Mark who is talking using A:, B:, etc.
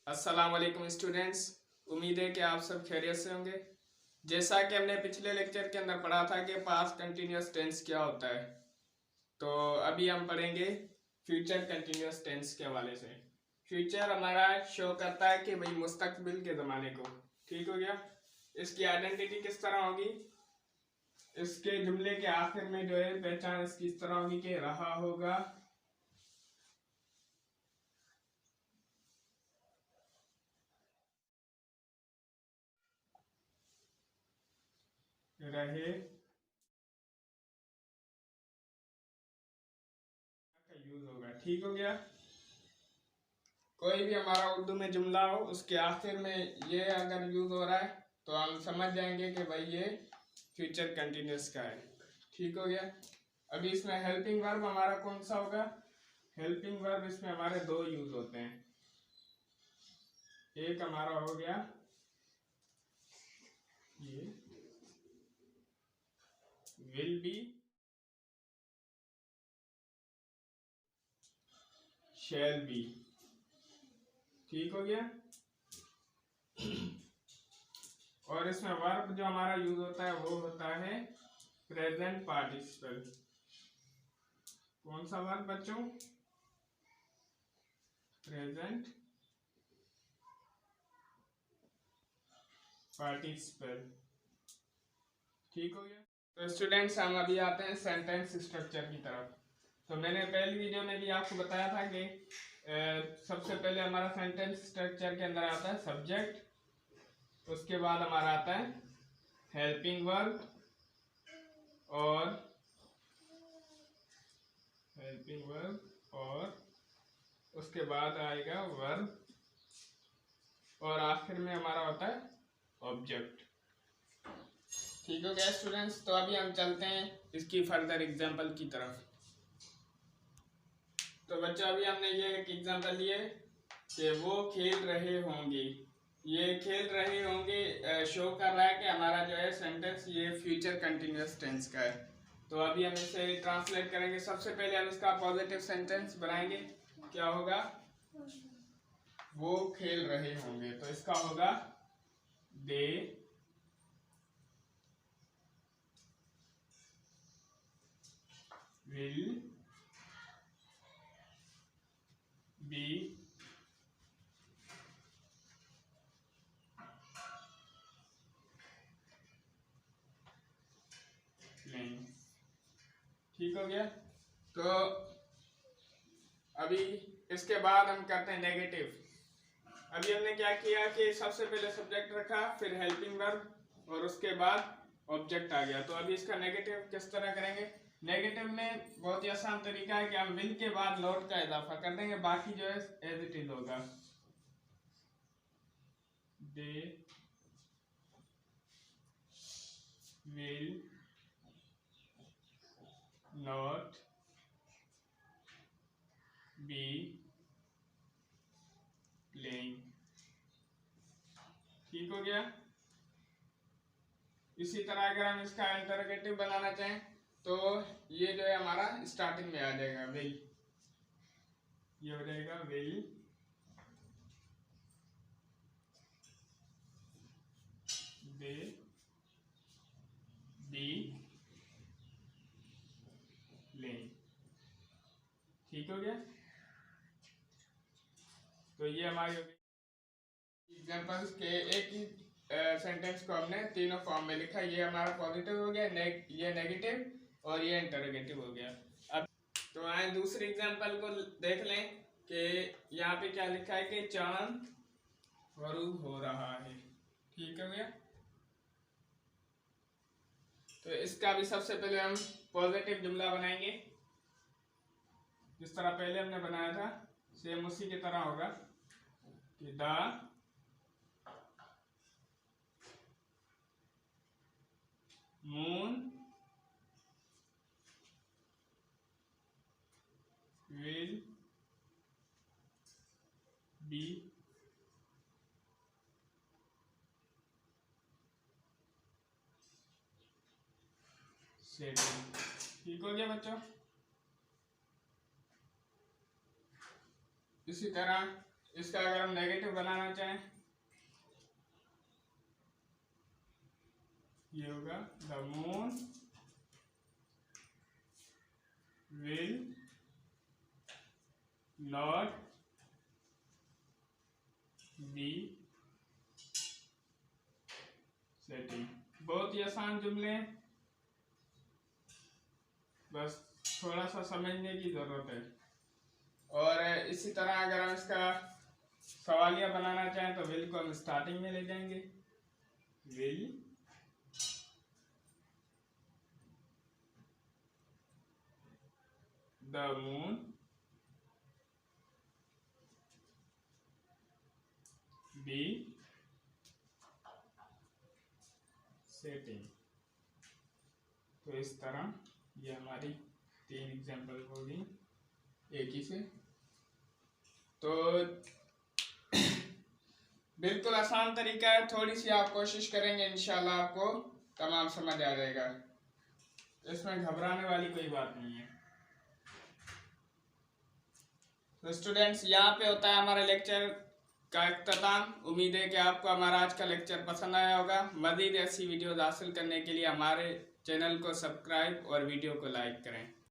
A: अस्सलाम वालेकुम स्टूडेंट्स। उम्मीद है कि आप सब खैरियत से होंगे। जैसा कि हमने पिछले लेक्चर के अंदर पढ़ा था कि पास्ट कंटिन्यूअस टेंस क्या होता है, तो अभी हम पढ़ेंगे फ्यूचर कंटिन्यूअस टेंस के हवाले से। फ्यूचर हमारा शो करता है कि भाई मुस्तकबिल के ज़माने को, ठीक हो गया। इसकी आइडेंटिटी किस तरह होगी, इसके जुमले के आखिर में जो है पहचान इसकी इस तरह होगी कि रहा होगा, रहे का यूज होगा, ठीक हो गया। कोई भी हमारा उर्दू में जुमला हो उसके आखिर में ये अगर यूज हो रहा है तो हम समझ जाएंगे कि भाई ये फ्यूचर कंटिन्यूअस का है, ठीक हो गया। अभी इसमें हेल्पिंग वर्ब हमारा कौन सा होगा? हेल्पिंग वर्ब इसमें हमारे दो यूज होते हैं। एक हमारा हो गया ये विल बी, शैल बी, ठीक हो गया। और इसमें वर्ब जो हमारा यूज होता है वो होता है प्रेजेंट पार्टिसिपल। कौन सा वर्ब बच्चों? प्रेजेंट पार्टिसिपल, ठीक हो गया। तो स्टूडेंट्स हम अभी आते हैं सेंटेंस स्ट्रक्चर की तरफ। तो मैंने पहली वीडियो में भी आपको बताया था कि सबसे पहले हमारा सेंटेंस स्ट्रक्चर के अंदर आता है सब्जेक्ट, उसके बाद हमारा आता है हेल्पिंग वर्ब और उसके बाद आएगा वर्ब और आखिर में हमारा होता है ऑब्जेक्ट, ठीक हो गया स्टूडेंट्स। तो अभी हम चलते हैं इसकी फर्दर एग्जांपल की तरफ। तो बच्चों अभी हमने ये एक एग्जांपल लिए कि वो खेल रहे होंगे। ये खेल रहे होंगे शो कर रहा है कि हमारा जो है सेंटेंस ये फ्यूचर कंटिन्यूअस टेंस का है। तो अभी हम इसे ट्रांसलेट करेंगे। सबसे पहले हम इसका पॉजिटिव सेंटेंस बनाएंगे। क्या होगा? वो खेल रहे होंगे, तो इसका होगा दे विल बी प्लेइंग, ठीक हो गया। तो अभी इसके बाद हम करते हैं नेगेटिव। अभी हमने क्या किया कि सबसे पहले सब्जेक्ट रखा, फिर हेल्पिंग वर्ब और उसके बाद ऑब्जेक्ट आ गया। तो अभी इसका नेगेटिव किस तरह करेंगे? नेगेटिव में बहुत ही आसान तरीका है कि हम विल के बाद नॉट का इजाफा कर देंगे, बाकी जो है एज इट इज होगा। They will not be playing, ठीक हो गया। इसी तरह अगर हम इसका इंटरोगेटिव बनाना चाहें तो ये जो है हमारा स्टार्टिंग में आ जाएगा विल, ये हो जाएगा विल दे बी प्लेइंग, ठीक हो गया। तो ये हमारी एग्जांपल्स के एक ही सेंटेंस को हमने तीनों फॉर्म में लिखा। ये हमारा पॉजिटिव हो गया, ये नेगेटिव और ये इंटरोगेटिव हो गया। अब तो आए दूसरी एग्जांपल को देख लें कि यहाँ पे क्या लिखा है कि चांद गरूब हो रहा है, ठीक हो गया। तो इसका भी सबसे पहले हम पॉजिटिव जुमला बनाएंगे, जिस तरह पहले हमने बनाया था सेम उसी की तरह होगा कि the moon will be setting, ठीक हो गया बच्चों। इसी तरह इसका अगर हम नेगेटिव बनाना चाहें, ये होगा the moon will not be setting. बहुत ही आसान जुमले हैं, बस थोड़ा सा समझने की जरूरत है। और इसी तरह अगर हम इसका सवालिया बनाना चाहें तो विल को हम स्टार्टिंग में ले जाएंगे। Will the moon be setting. तो इस तरह ये हमारी 3 एग्जाम्पल होगी एक ही से। तो बिल्कुल आसान तरीका है, थोड़ी सी आप कोशिश करेंगे इंशाल्लाह आपको तमाम समझ आ जाएगा। इसमें घबराने वाली कोई बात नहीं है। तो स्टूडेंट्स, यहाँ पे होता है हमारे लेक्चर का इख्तिताम। उम्मीद है कि आपको हमारा आज का लेक्चर पसंद आया होगा। मज़ीद ऐसी वीडियोज़ हासिल करने के लिए हमारे चैनल को सब्सक्राइब और वीडियो को लाइक करें।